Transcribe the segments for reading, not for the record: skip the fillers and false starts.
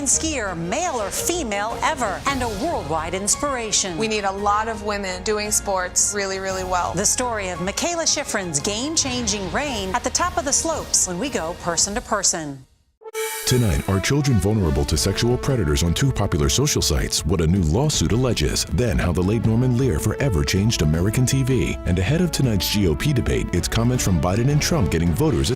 alpine skier, male or female, ever, and a worldwide inspiration. We need a lot of women doing sports really, really well. The story of Michaela Schifrin's game-changing reign at the top of the slopes when we go person to person. Tonight, are children vulnerable to sexual predators on two popular social sites? What a new lawsuit alleges. Then, how the late Norman Lear forever changed American TV. And ahead of tonight's GOP debate, it's comments from Biden and Trump getting voters.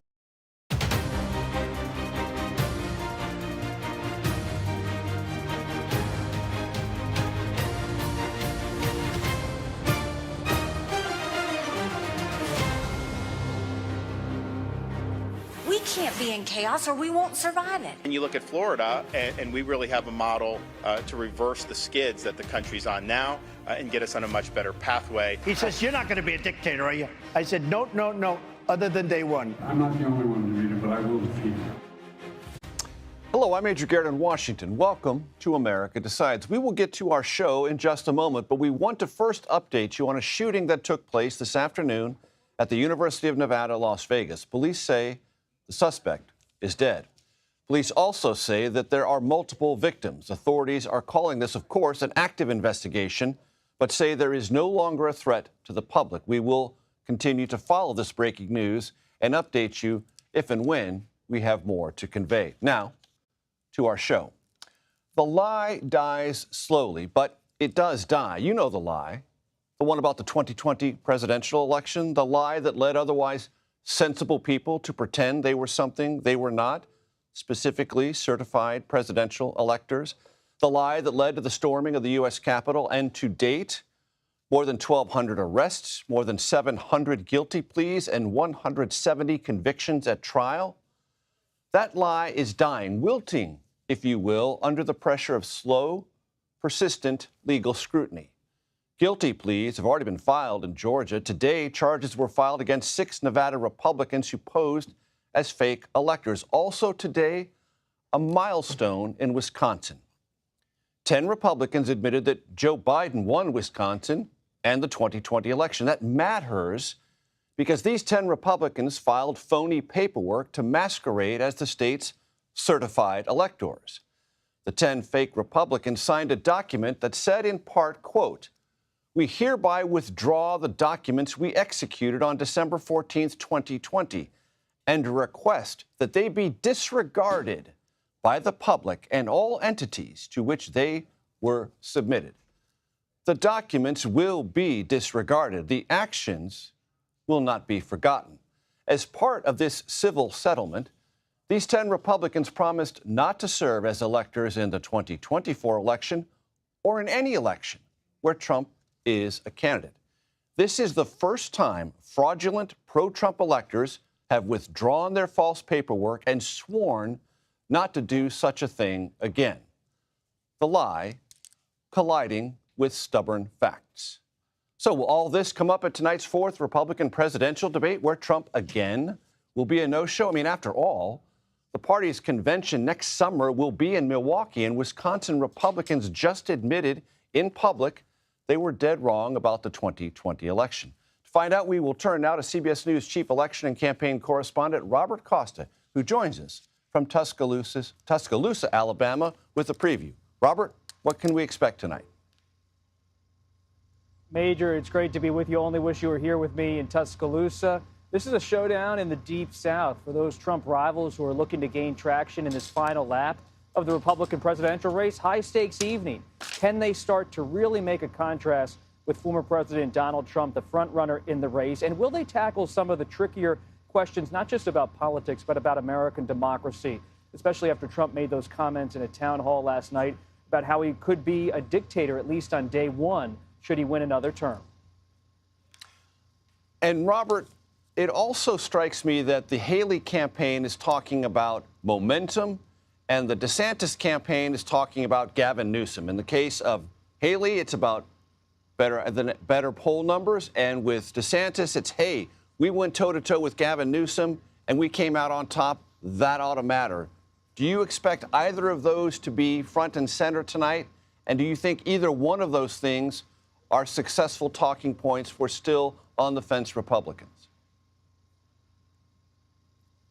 Can't be in chaos or we won't survive it. And you look at Florida, and we really have a model to reverse the skids that the country's on now and get us on a much better pathway. He says, you're not going to be a dictator, are you? I said, no, no, no, other than day one. I'm not the only one to read it, but I will defeat him. Hello, I'm Major Garrett in Washington. Welcome to America Decides. We will get to our show in just a moment, but we want to first update you on a shooting that took place this afternoon at the University of Nevada, Las Vegas. Police say the suspect is dead. Police also say that there are multiple victims. Authorities are calling this, of course, an active investigation, but say there is no longer a threat to the public. We will continue to follow this breaking news and update you if and when we have more to convey. Now, to our show. The lie dies slowly, but it does die. You know the lie. The one about the 2020 presidential election, the lie that led otherwise sensible people to pretend they were something they were not, specifically certified presidential electors. The lie that led to the storming of the U.S. Capitol, and to date, more than 1,200 arrests, more than 700 guilty pleas, and 170 convictions at trial. That lie is dying, wilting, if you will, under the pressure of slow, persistent legal scrutiny. Guilty pleas have already been filed in Georgia. Today, charges were filed against 6 Nevada Republicans who posed as fake electors. Also today, a milestone in Wisconsin. 10 Republicans admitted that Joe Biden won Wisconsin and the 2020 election. That matters because these 10 Republicans filed phony paperwork to masquerade as the state's certified electors. The 10 fake Republicans signed a document that said in part, quote, "We hereby withdraw the documents we executed on December 14th, 2020, and request that they be disregarded by the public and all entities to which they were submitted." The documents will be disregarded. The actions will not be forgotten. As part of this civil settlement, these 10 Republicans promised not to serve as electors in the 2024 election or in any election where Trump is a candidate. This is the first time fraudulent pro-Trump electors have withdrawn their false paperwork and sworn not to do such a thing again. The lie colliding with stubborn facts. So will all this come up at tonight's 4th Republican presidential debate where Trump again will be a no-show? I mean, after all, the party's convention next summer will be in Milwaukee, and Wisconsin Republicans just admitted in public they were dead wrong about the 2020 election. To find out, we will turn now to CBS News chief election and campaign correspondent Robert Costa, who joins us from Tuscaloosa, Alabama, with a preview. Robert, what can we expect tonight? Major, it's great to be with you. Only wish you were here with me in Tuscaloosa. This is a showdown in the Deep South for those Trump rivals who are looking to gain traction in this final lap of the Republican presidential race. High-stakes evening. Can they start to really make a contrast with former President Donald Trump, the front-runner in the race? And will they tackle some of the trickier questions, not just about politics, but about American democracy, especially after Trump made those comments in a town hall last night about how he could be a dictator, at least on day one, should he win another term? And, Robert, it also strikes me that the Haley campaign is talking about momentum, and the DeSantis campaign is talking about Gavin Newsom. In the case of Haley, it's about better poll numbers. And with DeSantis, it's, hey, we went toe-to-toe with Gavin Newsom, and we came out on top. That ought to matter. Do you expect either of those to be front and center tonight? And do you think either one of those things are successful talking points for still on-the-fence Republicans?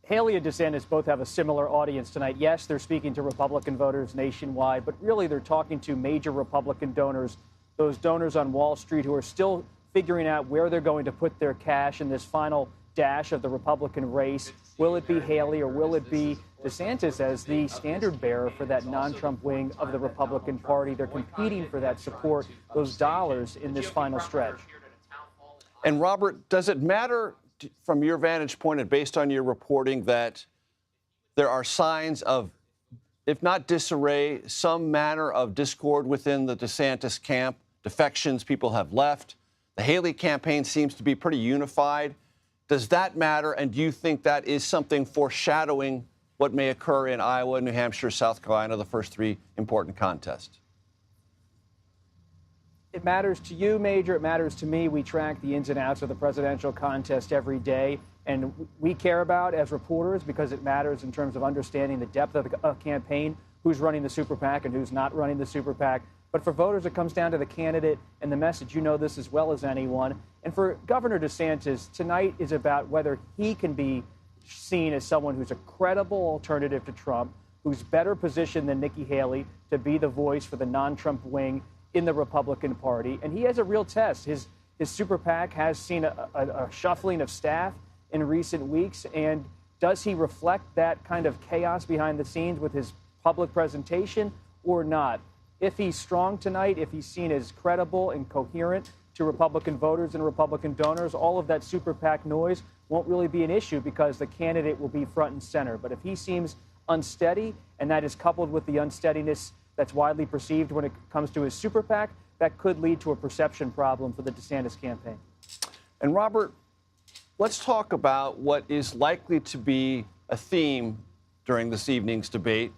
Haley and DeSantis both have a similar audience tonight. Yes, they're speaking to Republican voters nationwide, but really they're talking to major Republican donors, those donors on Wall Street who are still figuring out where they're going to put their cash in this final dash of the Republican race. Will it be Haley or will it be DeSantis as the standard bearer for that non-Trump wing of the Republican Party? They're competing for that support, those dollars in this final stretch. And Robert, does it matter from your vantage point and based on your reporting that there are signs of, if not disarray, some manner of discord within the DeSantis camp? Defections, people have left. The Haley campaign seems to be pretty unified. Does that matter? And do you think that is something foreshadowing what may occur in Iowa, New Hampshire, South Carolina, the first three important contests? It matters to you, Major. It matters to me. We track the ins and outs of the presidential contest every day. And we care about as reporters because it matters in terms of understanding the depth of the campaign, who's running the super PAC and who's not running the super PAC. But for voters, it comes down to the candidate and the message. You know this as well as anyone. And for Governor DeSantis, tonight is about whether he can be seen as someone who's a credible alternative to Trump, who's better positioned than Nikki Haley to be the voice for the non-Trump wing in the Republican Party. And he has a real test. His super PAC has seen a shuffling of staff in recent weeks. And does he reflect that kind of chaos behind the scenes with his public presentation or not? If he's strong tonight, if he's seen as credible and coherent to Republican voters and Republican donors, all of that super PAC noise won't really be an issue because the candidate will be front and center. But if he seems unsteady, and that is coupled with the unsteadiness that's widely perceived when it comes to his super PAC, that could lead to a perception problem for the DeSantis campaign. And Robert, let's talk about what is likely to be a theme during this evening's debate,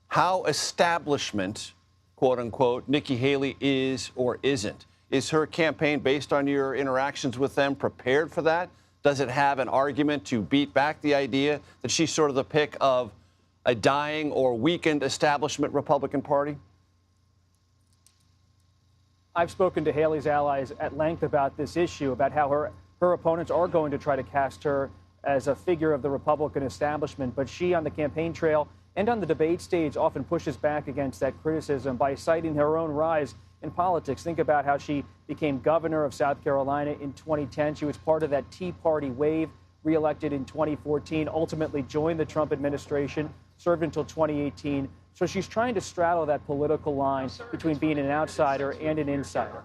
how establishment, quote unquote, Nikki Haley is or isn't. Is her campaign, based on your interactions with them, prepared for that? Does it have an argument to beat back the idea that she's sort of the pick of a dying or weakened establishment Republican Party? I've spoken to Haley's allies at length about this issue, about how her opponents are going to try to cast her as a figure of the Republican establishment. But she, on the campaign trail and on the debate stage, often pushes back against that criticism by citing her own rise in politics. Think about how she became governor of South Carolina in 2010. She was part of that Tea Party wave, reelected in 2014, ultimately joined the Trump administration, served until 2018. So she's trying to straddle that political line between being an outsider and an insider.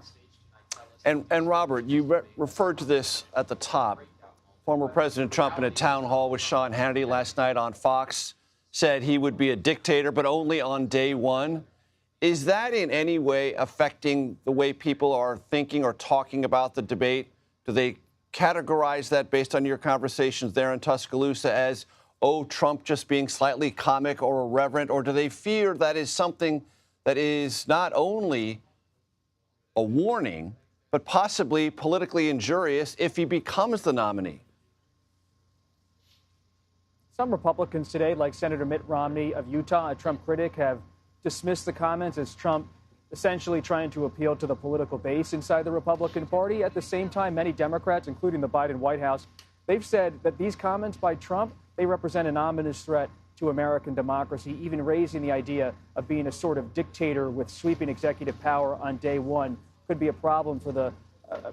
And Robert, you referred to this at the top. Former President Trump in a town hall with Sean Hannity last night on Fox said he would be a dictator, but only on day one. Is that in any way affecting the way people are thinking or talking about the debate? Do they categorize that based on your conversations there in Tuscaloosa as, oh, Trump just being slightly comic or irreverent? Or do they fear that is something that is not only a warning, but possibly politically injurious if he becomes the nominee? Some Republicans today, like Senator Mitt Romney of Utah, a Trump critic, have dismissed the comments as Trump essentially trying to appeal to the political base inside the Republican Party. At the same time, many Democrats, including the Biden White House, they've said that these comments by Trump, they represent an ominous threat to American democracy, even raising the idea of being a sort of dictator with sweeping executive power on day one could be a problem for the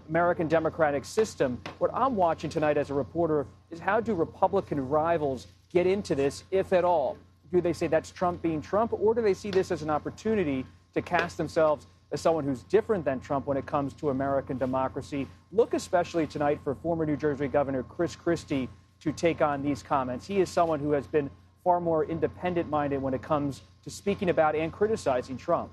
American democratic system. What I'm watching tonight as a reporter is how do Republican rivals get into this, if at all? Do they say that's Trump being Trump, or do they see this as an opportunity to cast themselves as someone who's different than Trump when it comes to American democracy? Look especially tonight for former New Jersey Governor Chris Christie to take on these comments. He is someone who has been far more independent-minded when it comes to speaking about and criticizing Trump.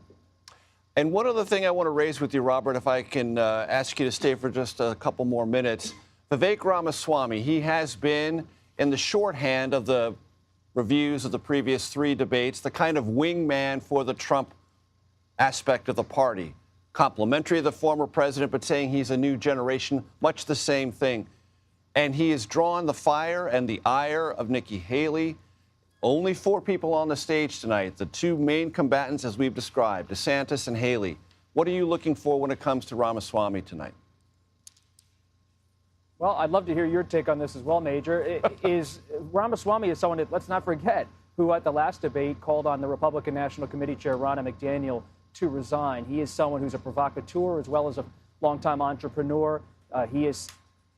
And one other thing I want to raise with you, Robert, if I can ask you to stay for just a couple more minutes. Vivek Ramaswamy, he has been in the shorthand of the reviews of the previous three debates, the kind of wingman for the Trump aspect of the party. Complimentary of the former president, but saying he's a new generation, much the same thing. And he has drawn the fire and the ire of Nikki Haley. Only four people on the stage tonight, the two main combatants as we've described, DeSantis and Haley. What are you looking for when it comes to Ramaswamy tonight? Well, I'd love to hear your take on this as well, Major. Ramaswamy is someone that, let's not forget, who at the last debate called on the Republican National Committee Chair, Ronna McDaniel, to resign. He is someone who's a provocateur as well as a longtime entrepreneur. He has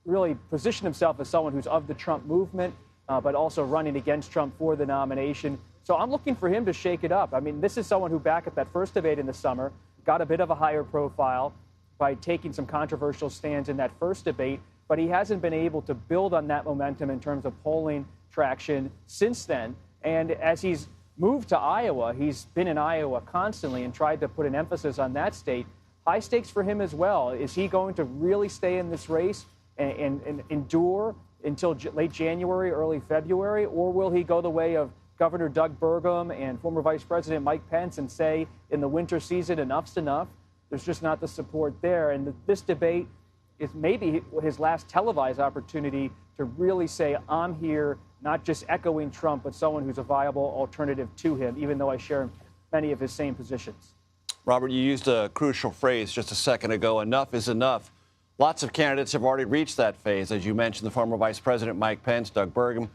really positioned himself as someone who's of the Trump movement, but also running against Trump for the nomination. So I'm looking for him to shake it up. I mean, this is someone who back at that first debate in the summer got a bit of a higher profile by taking some controversial stands in that first debate, but he hasn't been able to build on that momentum in terms of polling traction since then. And as he's moved to Iowa, he's been in Iowa constantly and tried to put an emphasis on that state. High stakes for him as well. Is he going to really stay in this race and endure until late January, early February, or will he go the way of Governor Doug Burgum and former Vice President Mike Pence and say in the winter season, enough's enough? There's just not the support there. And this debate is maybe his last televised opportunity to really say, I'm here, not just echoing Trump, but someone who's a viable alternative to him, even though I share many of his same positions. Robert, you used a crucial phrase just a second ago, enough is enough. Lots of candidates have already reached that phase. As you mentioned, the former Vice President Mike Pence, Doug Burgum,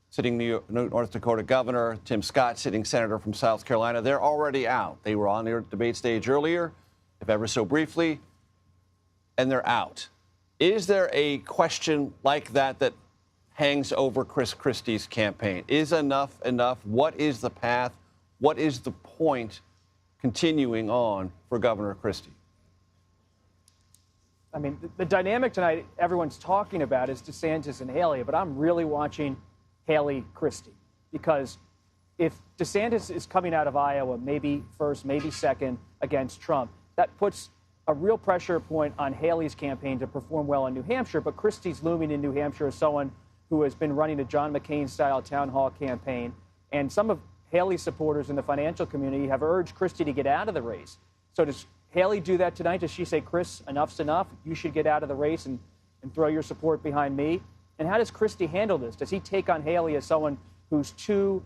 sitting North Dakota governor, Tim Scott, sitting senator from South Carolina. They're already out. They were on the debate stage earlier, if ever so briefly, and they're out. Is there a question like that that hangs over Chris Christie's campaign? Is enough enough? What is the path? What is the point continuing on for Governor Christie? I mean, the dynamic tonight everyone's talking about is DeSantis and Haley, but I'm really watching Haley Christie, because if DeSantis is coming out of Iowa, maybe first, maybe second against Trump, that puts a real pressure point on Haley's campaign to perform well in New Hampshire. But Christie's looming in New Hampshire as someone who has been running a John McCain-style town hall campaign. And some of Haley's supporters in the financial community have urged Christie to get out of the race. So does Haley do that tonight? Does she say, Chris, enough's enough? You should get out of the race and throw your support behind me? And how does Christie handle this? Does he take on Haley as someone who's too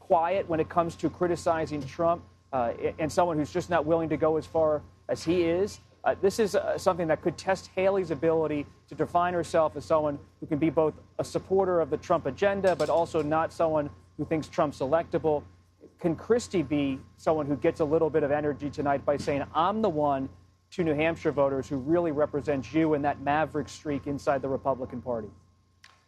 quiet when it comes to criticizing Trump and someone who's just not willing to go as far as he is? This is something that could test Haley's ability to define herself as someone who can be both a supporter of the Trump agenda, but also not someone who thinks Trump's electable. Can Christie be someone who gets a little bit of energy tonight by saying, I'm the one to New Hampshire voters who really represents you and that maverick streak inside the Republican Party?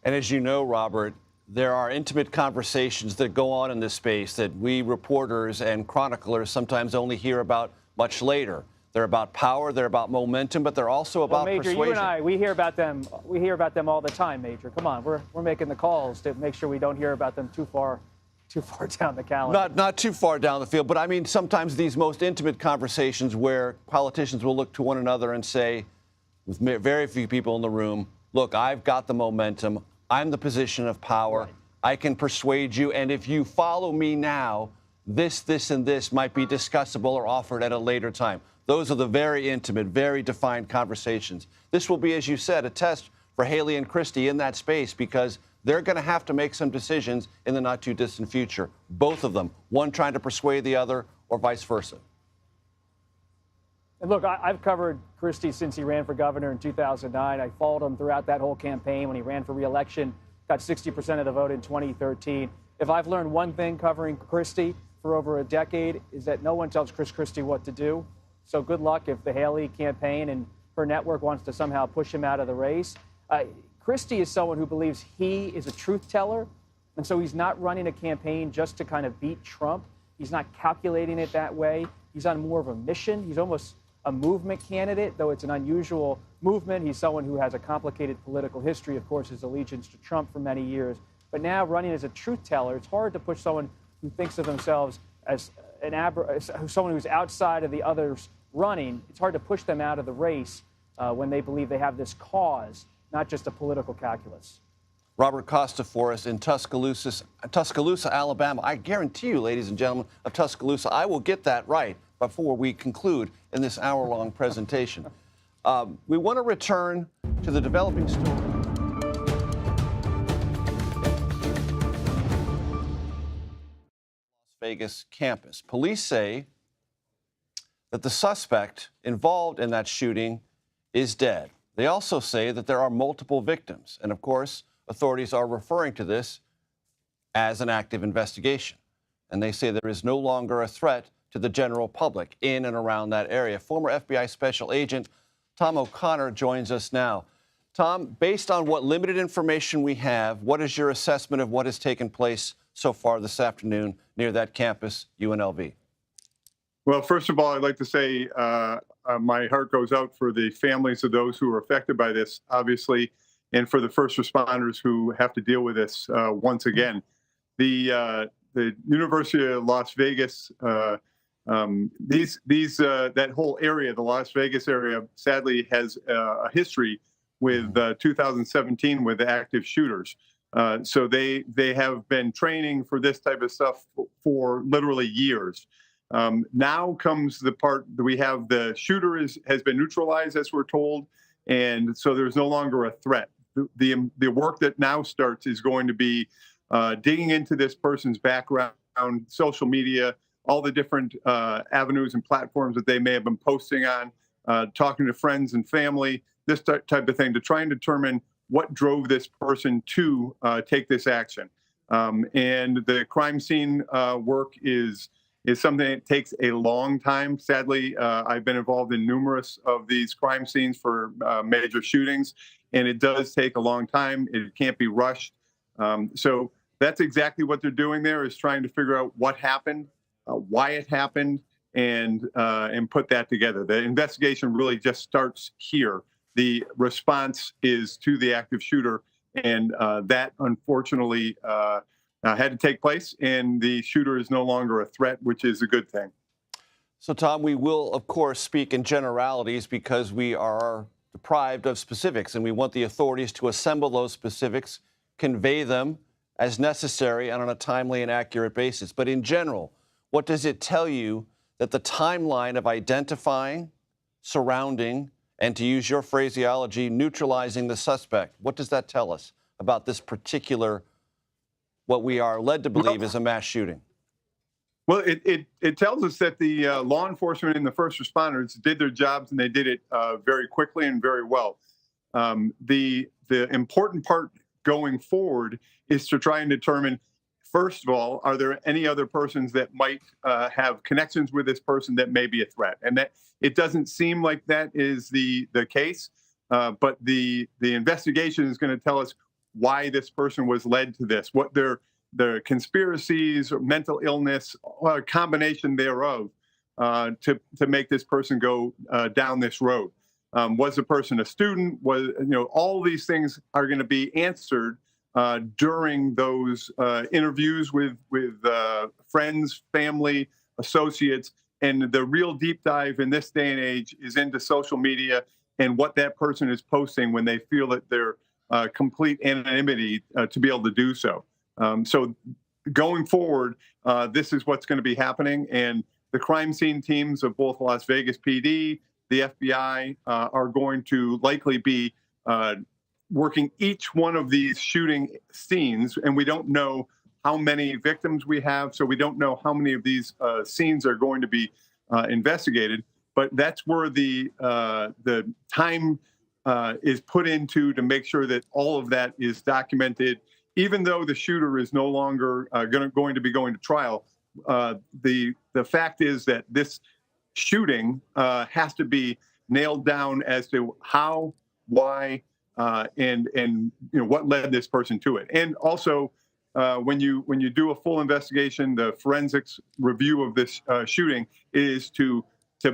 And as you know, Robert, there are intimate conversations that go on in this space that we reporters and chroniclers sometimes only hear about much later. They're about power, they're about momentum, but they're also about Major, persuasion. You and I, we hear about them all the time, Major. Come on, we're making the calls to make sure we don't hear about them too far down the calendar. Not too far down the field, but I mean sometimes these most intimate conversations where politicians will look to one another and say, with very few people in the room, look, I've got the momentum, I'm the position of power, right. I can persuade you, and if you follow me now, this, and this might be discussable or offered at a later time. Those are the very intimate, very defined conversations. This will be, as you said, a test for Haley and Christie in that space, because they're going to have to make some decisions in the not-too-distant future. Both of them, one trying to persuade the other or vice versa. And look, I've covered Christie since he ran for governor in 2009. I followed him throughout that whole campaign when he ran for re-election, got 60% of the vote in 2013. If I've learned one thing covering Christie for over a decade, is that no one tells Chris Christie what to do. So good luck if the Haley campaign and her network wants to somehow push him out of the race. Christie is someone who believes he is a truth teller, and so he's not running a campaign just to kind of beat Trump. He's not calculating it that way. He's on more of a mission. He's almost a movement candidate, though it's an unusual movement. He's someone who has a complicated political history, of course, his allegiance to Trump for many years. But now running as a truth teller, it's hard to push someone who thinks of themselves as someone who's outside of the others running. It's hard to push them out of the race when they believe they have this cause, not just a political calculus. Robert Costa for us in Tuscaloosa, Alabama. I guarantee you, ladies and gentlemen of Tuscaloosa, I will get that right before we conclude in this hour-long presentation. We want to return to the developing story. Las Vegas campus. Police say that the suspect involved in that shooting is dead. They also say that there are multiple victims. And of course, authorities are referring to this as an active investigation. And they say there is no longer a threat to the general public in and around that area. Former FBI Special Agent Tom O'Connor joins us now. Tom, based on what limited information we have, what is your assessment of what has taken place so far this afternoon near that campus, UNLV? Well, first of all, I'd like to say my heart goes out for the families of those who are affected by this, obviously, and for the first responders who have to deal with this once again. The University of Las Vegas, that whole area, the Las Vegas area, sadly has a history with 2017 with active shooters. So they have been training for this type of stuff for literally years. Now comes the part that we have the shooter has been neutralized, as we're told, and so there's no longer a threat. The work that now starts is going to be digging into this person's background, social media, all the different avenues and platforms that they may have been posting on, talking to friends and family, this type of thing, to try and determine what drove this person to take this action. And the crime scene work is something that takes a long time. Sadly, I've been involved in numerous of these crime scenes for major shootings, and it does take a long time. It can't be rushed. So that's exactly what they're doing there, is trying to figure out what happened, why it happened, and put that together. The investigation really just starts here. The response is to the active shooter, and that unfortunately had to take place, and the shooter is no longer a threat, which is a good thing. So, Tom, we will, of course, speak in generalities because we are deprived of specifics, and we want the authorities to assemble those specifics, convey them as necessary and on a timely and accurate basis. But in general, what does it tell you that the timeline of identifying, surrounding, and, to use your phraseology, neutralizing the suspect, what does that tell us about this particular, what we are led to believe is a mass shooting? Well, it tells us that the law enforcement and the first responders did their jobs, and they did it very quickly and very well. The important part going forward is to try and determine, first of all, are there any other persons that might have connections with this person that may be a threat? And that it doesn't seem like that is the case, but the investigation is going to tell us why this person was led to this, what their conspiracies or mental illness, or a combination thereof, to make this person go down this road. Was the person a student? All these things are going to be answered during those interviews with friends, family, associates. And the real deep dive in this day and age is into social media and what that person is posting when they feel that they're complete anonymity to be able to do so. So going forward, this is what's going to be happening. And the crime scene teams of both Las Vegas PD, the FBI, are going to likely be working each one of these shooting scenes. And we don't know how many victims we have, so we don't know how many of these scenes are going to be investigated. But that's where the time is put into to make sure that all of that is documented. Even though the shooter is no longer going to be going to trial, the fact is that this shooting has to be nailed down as to how, why, and what led this person to it. And also, when you do a full investigation, the forensics review of this shooting is to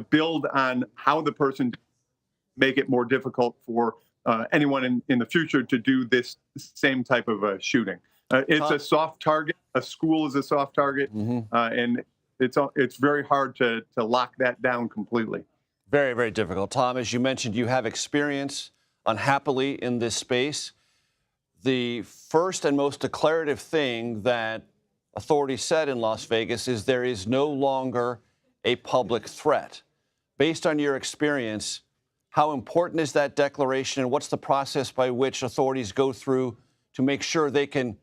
build on how the person make it more difficult for anyone in the future to do this same type of shooting. It's a soft target. A school is a soft target, and it's very hard to lock that down completely. Very, very difficult. Tom, as you mentioned, you have experience, unhappily, in this space. The first and most declarative thing that authorities said in Las Vegas is there is no longer a public threat. Based on your experience, how important is that declaration, and what's the process by which authorities go through to make sure they can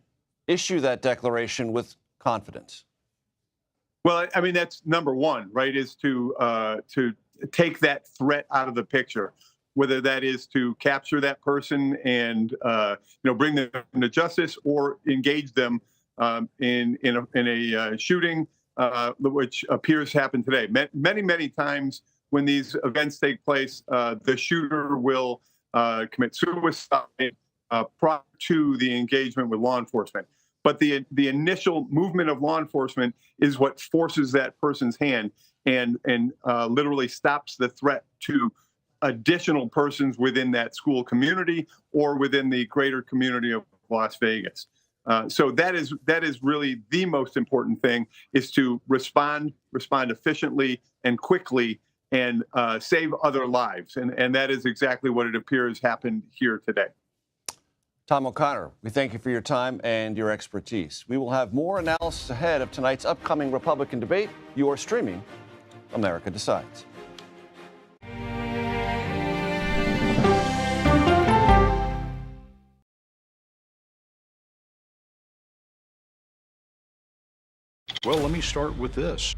issue that declaration with confidence? Well, I mean, that's number one, right, is to take that threat out of the picture. whether that is to capture that person and bring them to justice or engage them in a shooting, which appears to happen today. Many times when these events take place, the shooter will commit suicide prior to the engagement with law enforcement. But the initial movement of law enforcement is what forces that person's hand and literally stops the threat to additional persons within that school community or within the greater community of Las Vegas. So that is really the most important thing, is to respond efficiently and quickly and save other lives. And that is exactly what it appears happened here today. Tom O'Connor, we thank you for your time and your expertise. We will have more analysis ahead of tonight's upcoming Republican debate. You are streaming America Decides. Well, let me start with this.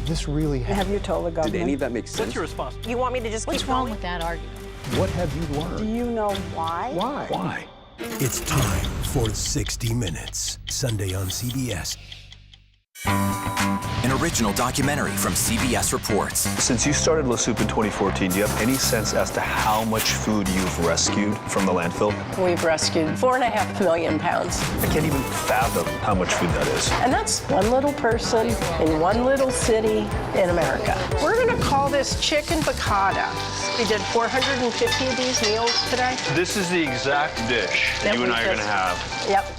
This really happened. Have you told the government? Did any of that make sense? What's your response? You want me to just What's keep wrong going? with that argument? What have you learned? Do you know why? Why? Why? It's time for 60 Minutes, Sunday on CBS. An original documentary from CBS Reports. Since you started La Soup in 2014, do you have any sense as to how much food you've rescued from the landfill? We've rescued 4.5 million pounds. I can't even fathom how much food that is. And that's one little person in one little city in America. We're going to call this chicken piccata. We did 450 of these meals today. This is the exact dish that you and I are going to have. Yep.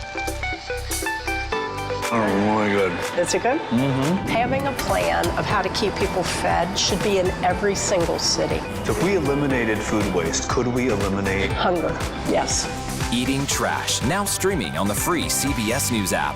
Oh my God. Is it good? Mm-hmm. Having a plan of how to keep people fed should be in every single city. If we eliminated food waste, could we eliminate hunger? Yes. Eating Trash, now streaming on the free CBS News app.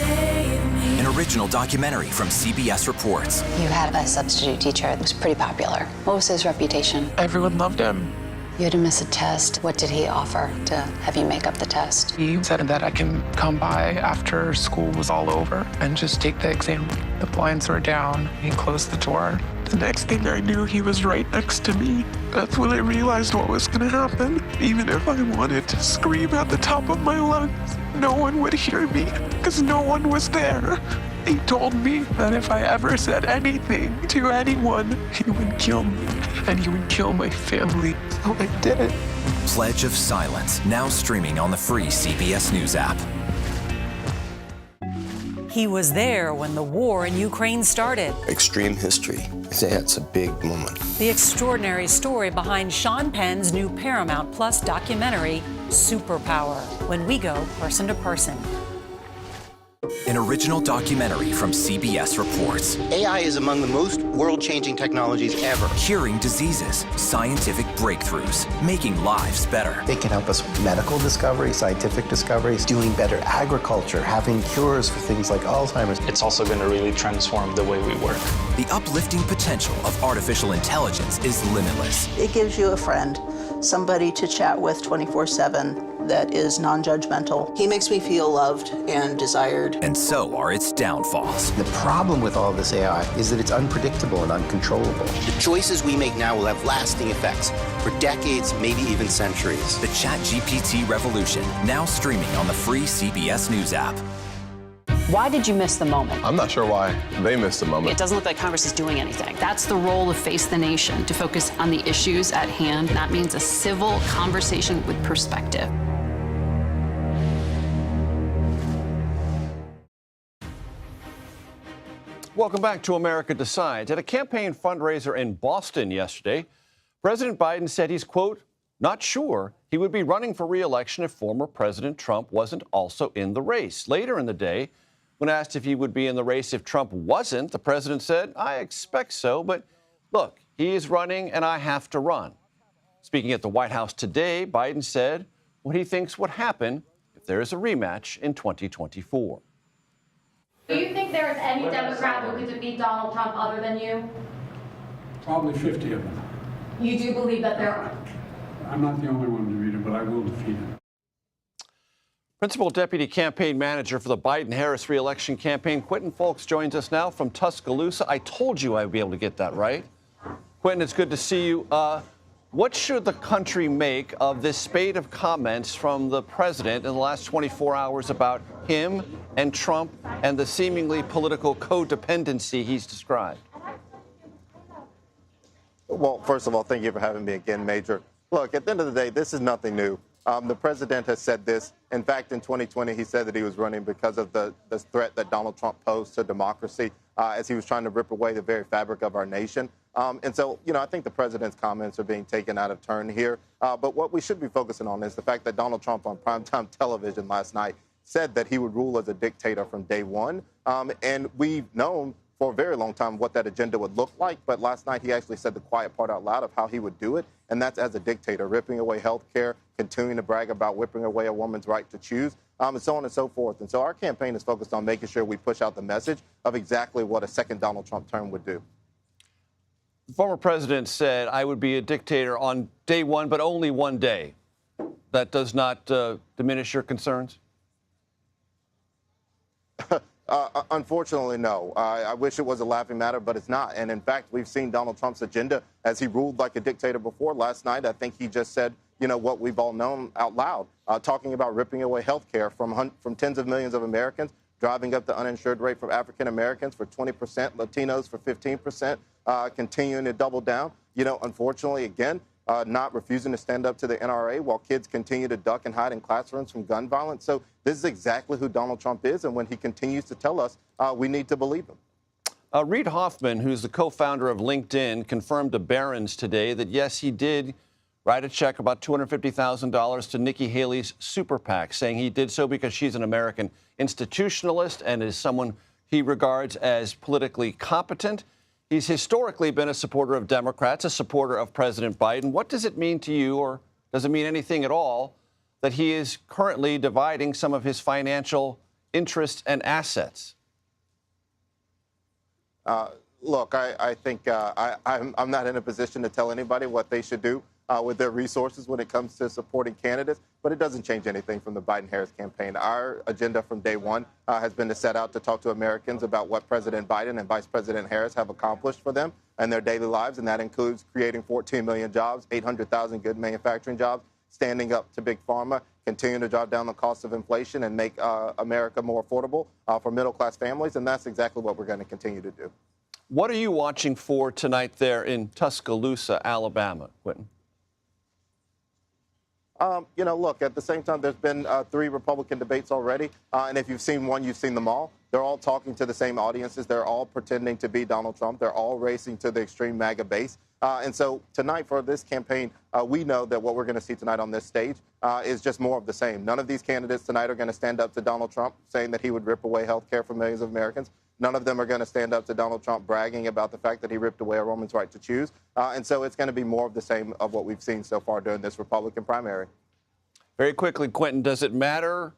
An original documentary from CBS Reports. You had a substitute teacher that was pretty popular. What was his reputation? Everyone loved him. You had to miss a test. What did he offer to have you make up the test? He said that I can come by after school was all over and just take the exam. The blinds were down. He closed the door. The next thing I knew, he was right next to me. That's when I realized what was going to happen. Even if I wanted to scream at the top of my lungs, no one would hear me because no one was there. He told me that if I ever said anything to anyone, he would kill me and he would kill my family. So I did it. Pledge of Silence, now streaming on the free CBS News app. He was there when the war in Ukraine started. Extreme history. It's a big moment. The extraordinary story behind Sean Penn's new Paramount Plus documentary, Superpower, when we go person to person. An original documentary from CBS Reports. AI is among the most world-changing technologies ever. Curing diseases, scientific breakthroughs, making lives better. They can help us with medical discoveries, scientific discoveries, doing better agriculture, having cures for things like Alzheimer's. It's also going to really transform the way we work. The uplifting potential of artificial intelligence is limitless. It gives you a friend, somebody to chat with 24/7 that is non-judgmental. He makes me feel loved and desired. And so are its downfalls. The problem with all this AI is that it's unpredictable and uncontrollable. The choices we make now will have lasting effects for decades, maybe even centuries. The ChatGPT revolution, now streaming on the free CBS News app. Why did you miss the moment? I'm not sure why they missed the moment. It doesn't look like Congress is doing anything. That's the role of Face the Nation, to focus on the issues at hand. That means a civil conversation with perspective. Welcome back to America Decides. At a campaign fundraiser in Boston yesterday, President Biden said he's, quote, not sure he would be running for re-election if former President Trump wasn't also in the race. Later in the day, when asked if he would be in the race if Trump wasn't, the president said, I expect so, but look, he is running and I have to run. Speaking at the White House today, Biden said what he thinks would happen if there is a rematch in 2024. Do you think there is any Democrat who could defeat Donald Trump other than you? Probably 50 of them. You do believe that there are? I'm not the only one to defeat him, but I will defeat him. Principal Deputy Campaign Manager for the Biden-Harris re-election campaign, Quentin Folks, joins us now from Tuscaloosa. I told you I would be able to get that right. Quentin, it's good to see you. What should the country make of this spate of comments from the president in the last 24 hours about him and Trump and the seemingly political codependency he's described? Well, first of all, thank you for having me again, Major. Look, at the end of the day, this is nothing new. The president has said this. In fact, in 2020, he said that he was running because of the threat that Donald Trump posed to democracy as he was trying to rip away the very fabric of our nation. And so, I think the president's comments are being taken out of turn here. But what we should be focusing on is the fact that Donald Trump on primetime television last night said that he would rule as a dictator from day one. And we've known for a very long time what that agenda would look like. But last night, he actually said the quiet part out loud of how he would do it. And that's as a dictator, ripping away health care, continuing to brag about whipping away a woman's right to choose, and so on and so forth. And so our campaign is focused on making sure we push out the message of exactly what a second Donald Trump term would do. The former president said, I would be a dictator on day one, but only one day. That does not diminish your concerns? Unfortunately, no. I wish it was a laughing matter, but it's not. And in fact, we've seen Donald Trump's agenda as he ruled like a dictator before. Last night, I think he just said, what we've all known out loud, talking about ripping away health care from tens of millions of Americans, driving up the uninsured rate for African Americans for 20%, Latinos for 15%, continuing to double down. Unfortunately, again, not refusing to stand up to the NRA while kids continue to duck and hide in classrooms from gun violence. So this is exactly who Donald Trump is. And when he continues to tell us, we need to believe him. Reid Hoffman, who's the co-founder of LinkedIn, confirmed to Barron's today that, yes, he did write a check about $250,000 to Nikki Haley's super PAC, saying he did so because she's an American institutionalist and is someone he regards as politically competent. He's historically been a supporter of Democrats, a supporter of President Biden. What does it mean to you, or does it mean anything at all, that he is currently dividing some of his financial interests and assets? Look, I think I'm not in a position to tell anybody what they should do with their resources when it comes to supporting candidates, but it doesn't change anything from the Biden-Harris campaign. Our agenda from day one has been to set out to talk to Americans about what President Biden and Vice President Harris have accomplished for them and their daily lives, and that includes creating 14 million jobs, 800,000 good manufacturing jobs, standing up to Big Pharma, continuing to drive down the cost of inflation and make America more affordable for middle-class families, and that's exactly what we're going to continue to do. What are you watching for tonight there in Tuscaloosa, Alabama, Quentin? Look, at the same time, there's been 3 Republican debates already. And if you've seen one, you've seen them all. They're all talking to the same audiences. They're all pretending to be Donald Trump. They're all racing to the extreme MAGA base. And so tonight for this campaign, we know that what we're going to see tonight on this stage is just more of the same. None of these candidates tonight are going to stand up to Donald Trump saying that he would rip away health care for millions of Americans. None of them are going to stand up to Donald Trump bragging about the fact that he ripped away a woman's right to choose. And so it's going to be more of the same of what we've seen so far during this Republican primary. Very quickly, Quentin, does it matter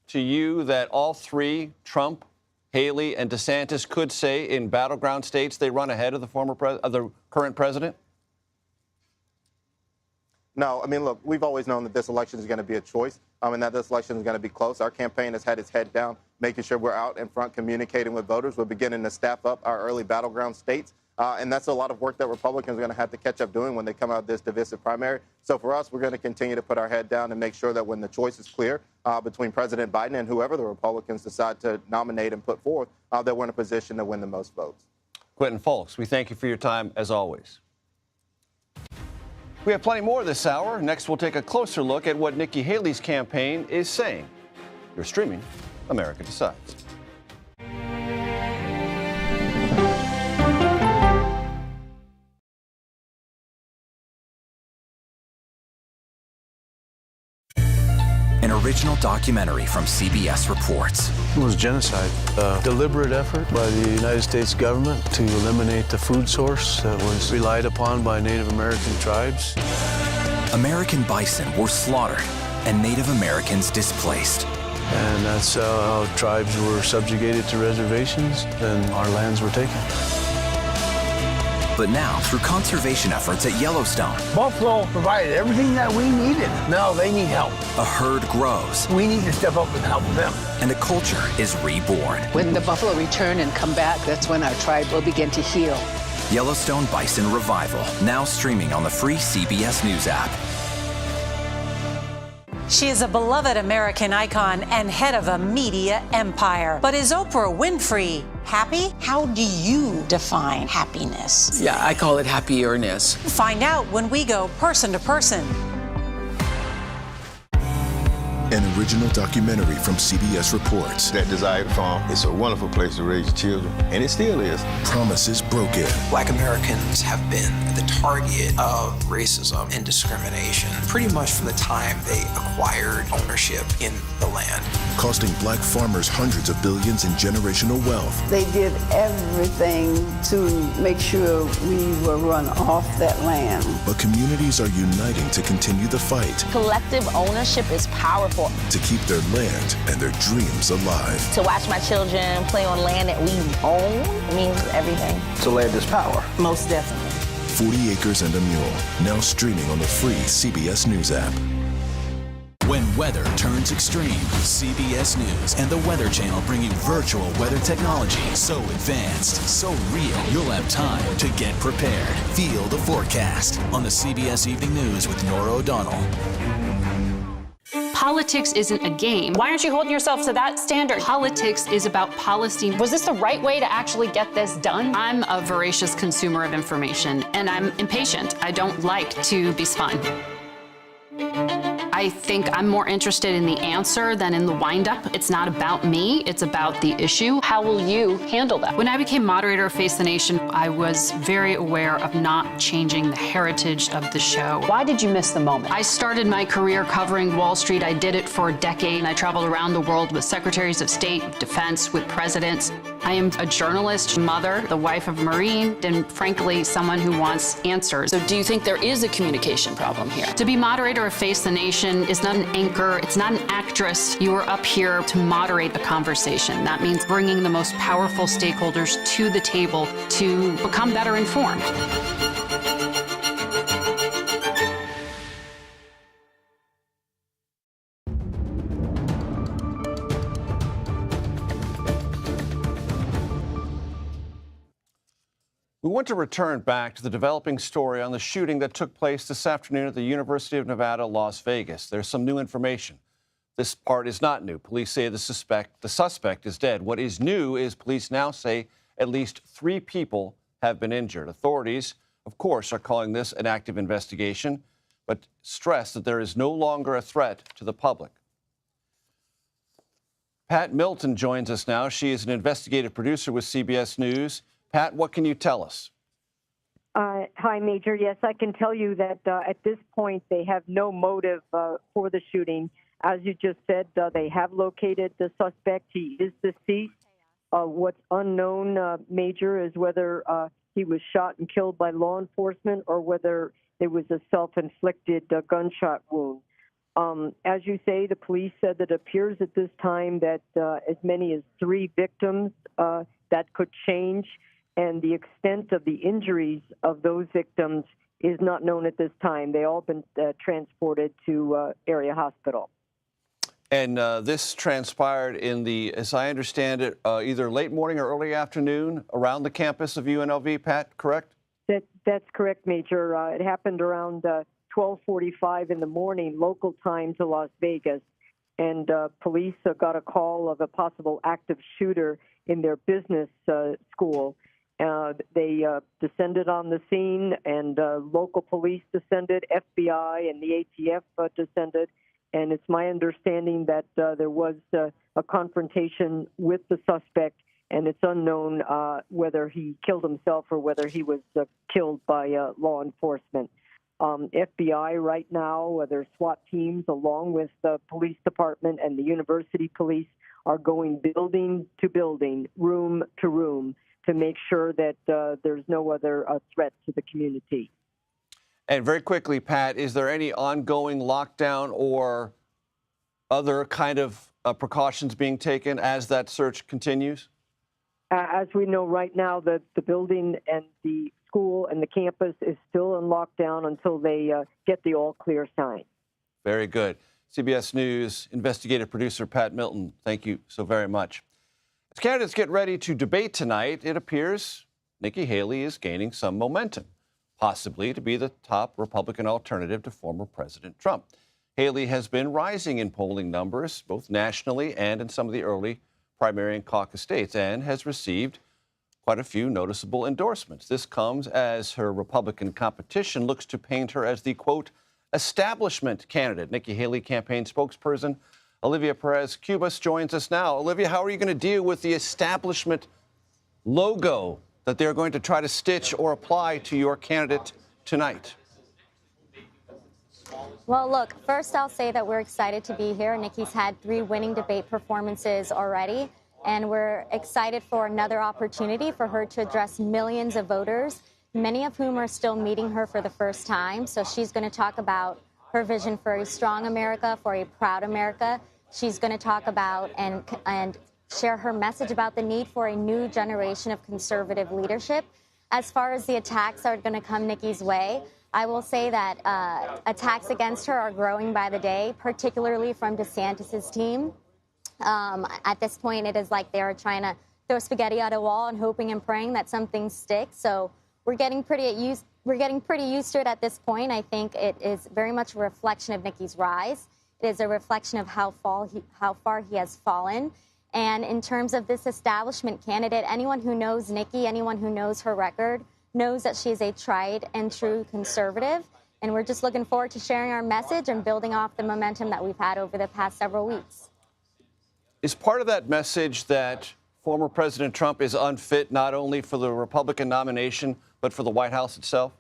to you that all 3, Trump, Haley, and DeSantis, could say in battleground states they run ahead of the current president? No, I mean, look, we've always known that this election is going to be a choice, and that this election is going to be close. Our campaign has had its head down, making sure we're out in front communicating with voters. We're beginning to staff up our early battleground states. And that's a lot of work that Republicans are going to have to catch up doing when they come out of this divisive primary. So for us, we're going to continue to put our head down and make sure that when the choice is clear between President Biden and whoever the Republicans decide to nominate and put forth, that we're in a position to win the most votes. Quentin Fulks, we thank you for your time, as always. We have plenty more this hour. Next, we'll take a closer look at what Nikki Haley's campaign is saying. You're streaming America Decides. An original documentary from CBS reports. It was genocide, a deliberate effort by the United States government to eliminate the food source that was relied upon by Native American tribes. American bison were slaughtered and Native Americans displaced. And that's how tribes were subjugated to reservations and our lands were taken. But now, through conservation efforts at Yellowstone, Buffalo provided everything that we needed. Now they need help. a herd grows. We need to step up and help them. And a culture is reborn. When the buffalo return and come back, that's when our tribe will begin to heal. Yellowstone Bison Revival, now streaming on the free CBS News app. She is a beloved American icon and head of a media empire. But is Oprah Winfrey happy? How do you define happiness? Yeah, I call it happierness. Find out when we go person to person. An original documentary from CBS reports. That Desired Farm is a wonderful place to raise children, and it still is. Promises broken. Black Americans have been the target of racism and discrimination pretty much from the time they acquired ownership in the land. Costing black farmers hundreds of billions in generational wealth. They did everything to make sure we were run off that land. But communities are uniting to continue the fight. Collective ownership is powerful. To keep their land and their dreams alive. To watch my children play on land that we own means everything. So land is power. Most definitely. 40 Acres and a Mule, now streaming on the free CBS News app. When weather turns extreme, CBS News and the Weather Channel bring you virtual weather technology so advanced, so real, you'll have time to get prepared. Feel the forecast on the CBS Evening News with Norah O'Donnell. Politics isn't a game. Why aren't you holding yourself to that standard? Politics is about policy. Was this the right way to actually get this done? I'm a voracious consumer of information, and I'm impatient. I don't like to be spun. I think I'm more interested in the answer than in the wind-up. It's not about me, it's about the issue. How will you handle that? When I became moderator of Face the Nation, I was very aware of not changing the heritage of the show. Why did you miss the moment? I started my career covering Wall Street. I did it for a decade, and I traveled around the world with secretaries of state, defense, with presidents. I am a journalist, mother, the wife of a Marine, and frankly, someone who wants answers. So do you think there is a communication problem here? To be moderator of Face the Nation is not an anchor, it's not an actress. You are up here to moderate a conversation. That means bringing the most powerful stakeholders to the table to become better informed. We want to return back to the developing story on the shooting that took place this afternoon at the University of Nevada, Las Vegas. There's some new information. This part is not new. Police say the suspect is dead. What is new is police now say at least 3 people have been injured. Authorities, of course, are calling this an active investigation, but stress that there is no longer a threat to the public. Pat Milton joins us now. She is an investigative producer with CBS News. Pat, what can you tell us? Hi, Major. Yes, I can tell you that at this point they have no motive for the shooting. As you just said, they have located the suspect. He is deceased. What's unknown, Major, is whether he was shot and killed by law enforcement or whether it was a self-inflicted gunshot wound. As you say, the police said that it appears at this time that as many as 3 victims, that could change. And the extent of the injuries of those victims is not known at this time. They all been transported to area hospital. And this transpired in the, as I understand it, either late morning or early afternoon around the campus of UNLV, Pat, correct? That's correct, Major. It happened around 12:45 in the morning, local time to Las Vegas. And police got a call of a possible active shooter in their business school. They descended on the scene, and local police descended, FBI and the ATF descended. And it's my understanding that there was a confrontation with the suspect, and it's unknown whether he killed himself or whether he was killed by law enforcement. FBI right now, their SWAT teams, along with the police department and the university police, are going building to building, room to room, to make sure that there's no other threat to the community. And very quickly, Pat, is there any ongoing lockdown or other kind of precautions being taken as that search continues? As we know right now, the building and the school and the campus is still in lockdown until they get the all-clear sign. Very good. CBS News investigative producer Pat Milton, thank you so very much. As candidates get ready to debate tonight, it appears Nikki Haley is gaining some momentum, possibly to be the top Republican alternative to former President Trump. Haley has been rising in polling numbers, both nationally and in some of the early primary and caucus states, and has received quite a few noticeable endorsements. This comes as her Republican competition looks to paint her as the, quote, establishment candidate. Nikki Haley campaign spokesperson Olivia Perez-Cubas joins us now. Olivia, how are you going to deal with the establishment logo that they're going to try to stitch or apply to your candidate tonight? Well, look, first I'll say that we're excited to be here. Nikki's had 3 winning debate performances already, and we're excited for another opportunity for her to address millions of voters, many of whom are still meeting her for the first time. So she's going to talk about her vision for a strong America, for a proud America. She's going to talk about and share her message about the need for a new generation of conservative leadership. As far as the attacks are going to come Nikki's way, I will say that attacks against her are growing by the day, particularly from DeSantis's team. At this point, it is like they're trying to throw spaghetti at a wall and hoping and praying that something sticks. So we're getting pretty used to it at this point. I think it is very much a reflection of Nikki's rise. It is a reflection of how far he has fallen. And in terms of this establishment candidate, anyone who knows Nikki, anyone who knows her record, knows that she is a tried and true conservative. And we're just looking forward to sharing our message and building off the momentum that we've had over the past several weeks. Is part of that message that former President Trump is unfit not only for the Republican nomination, but for the White House itself?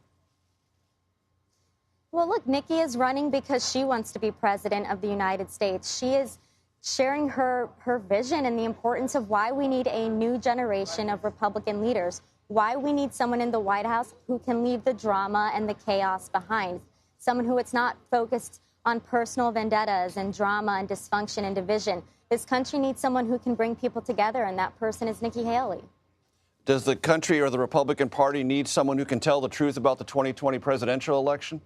Well, look, Nikki is running because she wants to be president of the United States. She is sharing her vision and the importance of why we need a new generation of Republican leaders, why we need someone in the White House who can leave the drama and the chaos behind, someone who is not focused on personal vendettas and drama and dysfunction and division. This country needs someone who can bring people together, and that person is Nikki Haley. Does the country or the Republican Party need someone who can tell the truth about the 2020 presidential election?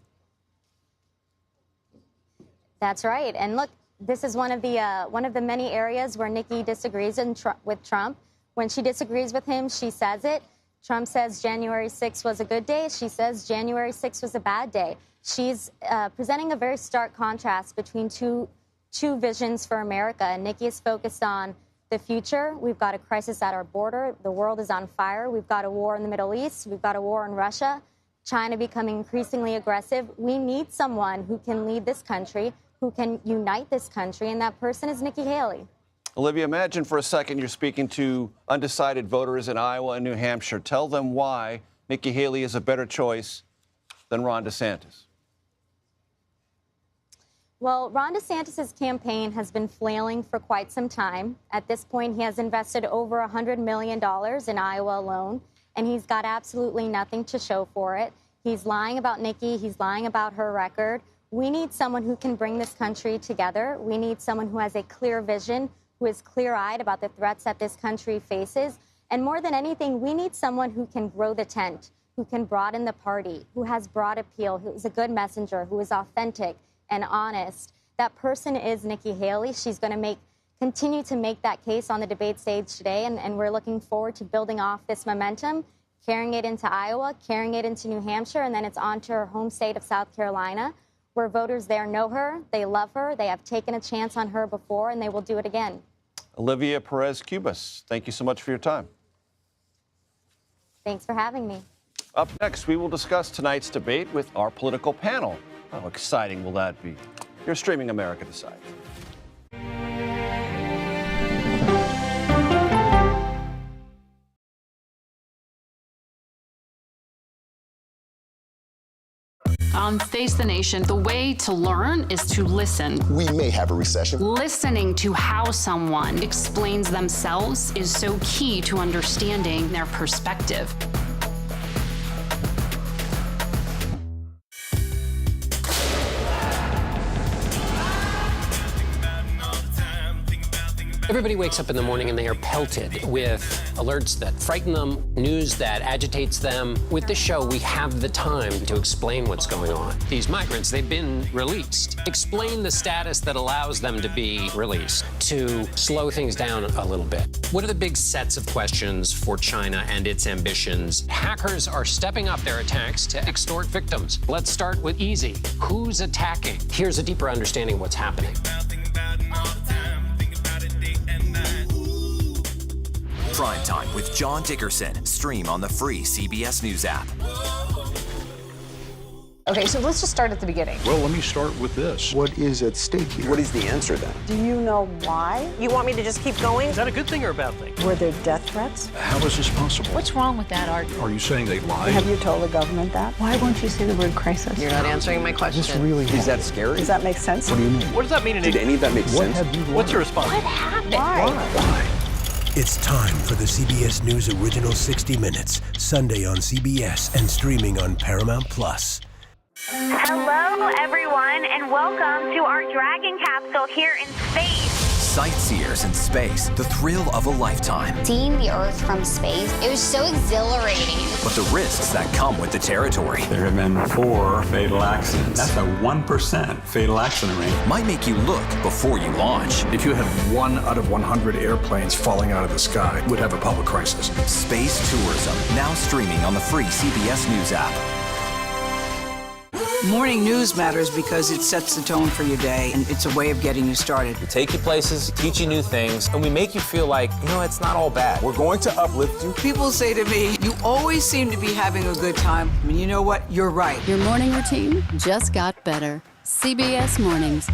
That's right. And look, this is one of the many areas where Nikki disagrees with Trump. When she disagrees with him, she says it. Trump says January 6th was a good day. She says January 6th was a bad day. She's presenting a very stark contrast between two visions for America. And Nikki is focused on the future. We've got a crisis at our border. The world is on fire. We've got a war in the Middle East. We've got a war in Russia. China becoming increasingly aggressive. We need someone who can lead this country, who can unite this country, and that person is Nikki Haley. Olivia, imagine for a second you're speaking to undecided voters in Iowa and New Hampshire. Tell them why Nikki Haley is a better choice than Ron DeSantis. Well, Ron DeSantis' campaign has been flailing for quite some time. At this point, he has invested over $100 million in Iowa alone, and he's got absolutely nothing to show for it. He's lying about Nikki. He's lying about her record. We need someone who can bring this country together. We need someone who has a clear vision, who is clear-eyed about the threats that this country faces. And more than anything, we need someone who can grow the tent, who can broaden the party, who has broad appeal, who is a good messenger, who is authentic and honest. That person is Nikki Haley. She's going to continue to make that case on the debate stage today, and we're looking forward to building off this momentum, carrying it into Iowa, carrying it into New Hampshire, and then it's on to her home state of South Carolina, where voters there know her, they love her, they have taken a chance on her before, and they will do it again. Olivia Perez-Cubas, thank you so much for your time. Thanks for having me. Up next, we will discuss tonight's debate with our political panel. How exciting will that be? You're streaming America Decides. On Face the Nation, the way to learn is to listen. We may have a recession. Listening to how someone explains themselves is so key to understanding their perspective. Everybody wakes up in the morning and they are pelted with alerts that frighten them, news that agitates them. With this show, we have the time to explain what's going on. These migrants, they've been released. Explain the status that allows them to be released, to slow things down a little bit. What are the big sets of questions for China and its ambitions? Hackers are stepping up their attacks to extort victims. Let's start with easy. Who's attacking? Here's a deeper understanding of what's happening. Prime Time with John Dickerson. Stream on the free CBS News app. Okay, so let's just start at the beginning. Well, let me start with this. What is at stake here? What is the answer then? Do you know why? You want me to just keep going? Is that a good thing or a bad thing? Were there death threats? How is this possible? What's wrong with that argument? Are you saying they lied? Have you told the government that? Why won't you say the word crisis? You're not answering my question. This really Is that scary? Does that make sense? What do you mean? What does that mean in Did any of that make sense? What's your response? What happened? Why? It's time for the CBS News Original 60 Minutes, Sunday on CBS and streaming on Paramount+. Hello, everyone, and welcome to our Dragon capsule here in space. Sightseers in space, the thrill of a lifetime. Seeing the Earth from space, it was so exhilarating. But the risks that come with the territory. There have been 4 fatal accidents. That's a 1% fatal accident rate. Might make you look before you launch. If you had 1 out of 100 airplanes falling out of the sky, we'd have a public crisis. Space tourism, now streaming on the free CBS News app. Morning news matters because it sets the tone for your day, and it's a way of getting you started. We take you places, teach you new things, and we make you feel like, it's not all bad. We're going to uplift you. People say to me, you always seem to be having a good time. I mean, you know what? You're right. Your morning routine just got better. CBS Mornings.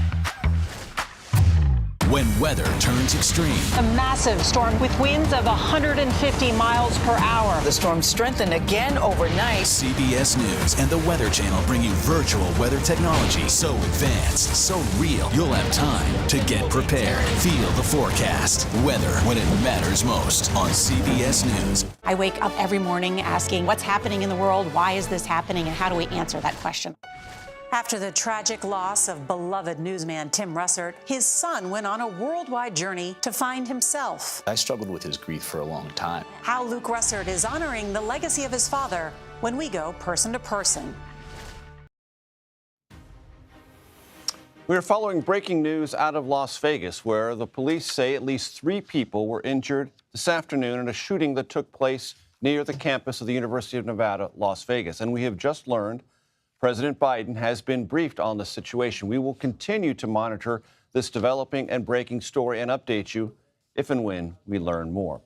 When weather turns extreme. A massive storm with winds of 150 miles per hour. The storm strengthened again overnight. CBS News and the Weather Channel bring you virtual weather technology so advanced, so real, you'll have time to get prepared. Feel the forecast. Weather when it matters most on CBS News. I wake up every morning asking what's happening in the world, why is this happening, and how do we answer that question? After the tragic loss of beloved newsman Tim Russert, his son went on a worldwide journey to find himself. I struggled with his grief for a long time. How Luke Russert is honoring the legacy of his father when we go person to person. We are following breaking news out of Las Vegas, where the police say at least 3 people were injured this afternoon in a shooting that took place near the campus of the University of Nevada, Las Vegas. And we have just learned President Biden has been briefed on the situation. We will continue to monitor this developing and breaking story and update you if and when we learn more.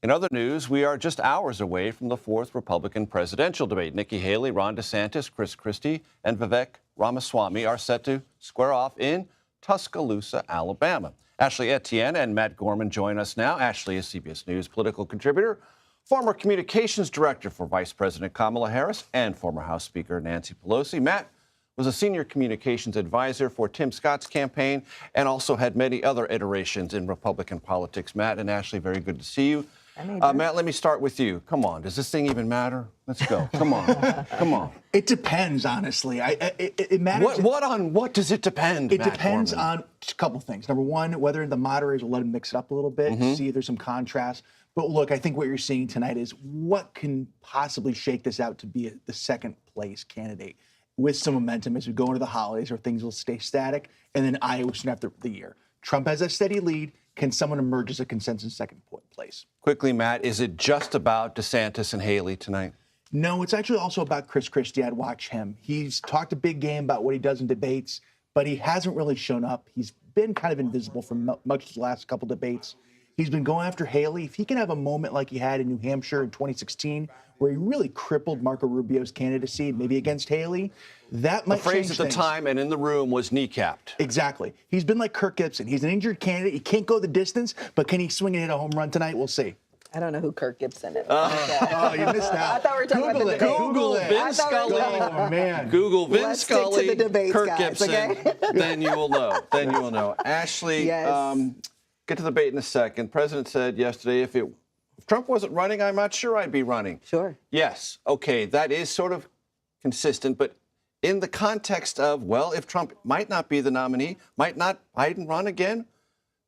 In other news, we are just hours away from the 4th Republican presidential debate. Nikki Haley, Ron DeSantis, Chris Christie, and Vivek Ramaswamy are set to square off in Tuscaloosa, Alabama. Ashley Etienne and Matt Gorman join us now. Ashley is CBS News political contributor, former communications director for Vice President Kamala Harris, and former House Speaker Nancy Pelosi. Matt was a senior communications advisor for Tim Scott's campaign and also had many other iterations in Republican politics. Matt and Ashley, very good to see you. Matt, let me start with you. Come on, does this thing even matter? Let's go. Come on. Come on. It depends, honestly. It matters. What does it depend? It depends on a couple things. Number one, whether the moderators will let him mix it up a little bit, see if there's some contrast. But look, I think what you're seeing tonight is what can possibly shake this out to be the second place candidate with some momentum as we go into the holidays, or things will stay static, and then Iowa soon after the year. Trump has a steady lead. Can someone emerge as a consensus second place? Quickly, Matt, is it just about DeSantis and Haley tonight? No, it's actually also about Chris Christie. I'd watch him. He's talked a big game about what he does in debates, but he hasn't really shown up. He's been kind of invisible for much of the last couple debates. He's been going after Haley. If he can have a moment like he had in New Hampshire in 2016, where he really crippled Marco Rubio's candidacy, maybe against Haley, that might change things. The phrase at the time and in the room was kneecapped. Exactly. He's been like Kirk Gibson. He's an injured candidate. He can't go the distance, but can he swing and hit a home run tonight? We'll see. I don't know who Kirk Gibson is. Oh, you missed out. I thought we were talking about the debate. Google Vin Scully. Oh, man. Google Vin Let's Scully, stick to the debates, Kirk guys, Gibson. okay? Then you will know. Then you will know. Ashley, Yes. Get to the debate in a second. President said yesterday, if Trump wasn't running, I'm not sure I'd be running. Sure. Yes. Okay, that is sort of consistent, but in the context of, well, if Trump might not be the nominee, might not Biden run again?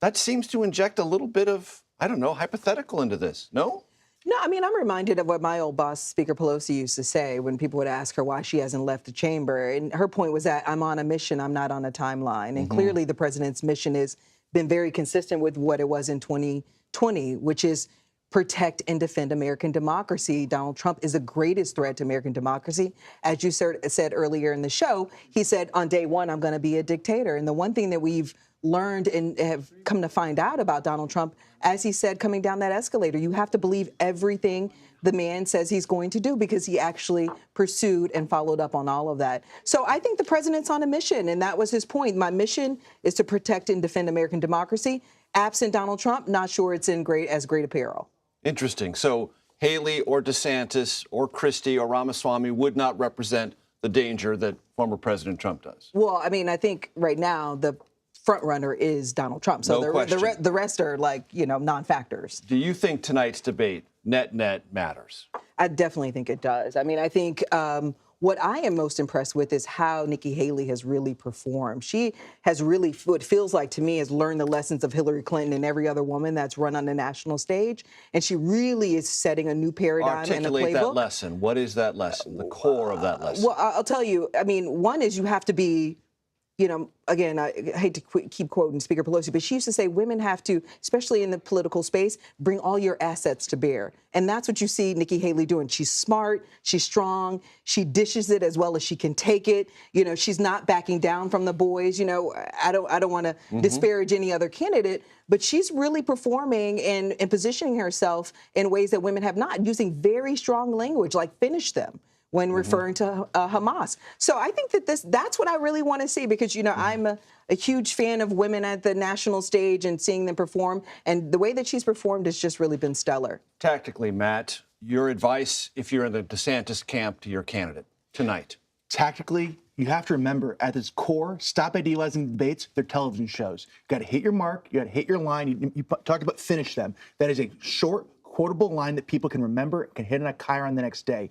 that seems to inject a little bit of, I don't know, hypothetical into this, no? No, I mean, I'm reminded of what my old boss, Speaker Pelosi, used to say when people would ask her why she hasn't left the chamber. And her point was that I'm on a mission, I'm not on a timeline. And clearly the president's mission has been very consistent with what it was in 2020, which is protect and defend American democracy. Donald Trump is the greatest threat to American democracy. As you said earlier in the show, he said on day one, I'm going to be a dictator. And the one thing that we've learned and have come to find out about Donald Trump, as he said coming down that escalator, you have to believe everything the man says he's going to do because he actually pursued and followed up on all of that. So I think the president's on a mission, and that was his point. My mission is to protect and defend American democracy. Absent Donald Trump, not sure it's in as great apparel. Interesting. So Haley or DeSantis or Christie or Ramaswamy would not represent the danger that former President Trump does. Well, I mean, I think right now the front runner is Donald Trump. So the rest are like, non-factors. Do you think tonight's debate net matters? I definitely think it does. I mean, I think what I am most impressed with is how Nikki Haley has really performed. She has really, what feels like to me, has learned the lessons of Hillary Clinton and every other woman that's run on the national stage. And she really is setting a new paradigm and a playbook. Articulate that lesson. What is that lesson? The core of that lesson? Well, I'll tell you, I mean, one is you have to be, again, I hate to keep quoting Speaker Pelosi, but she used to say women have to, especially in the political space, bring all your assets to bear. And that's what you see Nikki Haley doing. She's smart, she's strong, she dishes it as well as she can take it. She's not backing down from the boys. I don't want to disparage any other candidate, but she's really performing and positioning herself in ways that women have not, using very strong language like finish them when referring to Hamas. So I think that that's what I really want to see because, I'm a huge fan of women at the national stage and seeing them perform. And the way that she's performed has just really been stellar. Tactically, Matt, your advice if you're in the DeSantis camp to your candidate tonight? Tactically, you have to remember at its core, stop idealizing debates. They're television shows. You got to hit your mark. You got to hit your line. You talked about finish them. That is a short, quotable line that people can remember, can hit on a chyron the next day.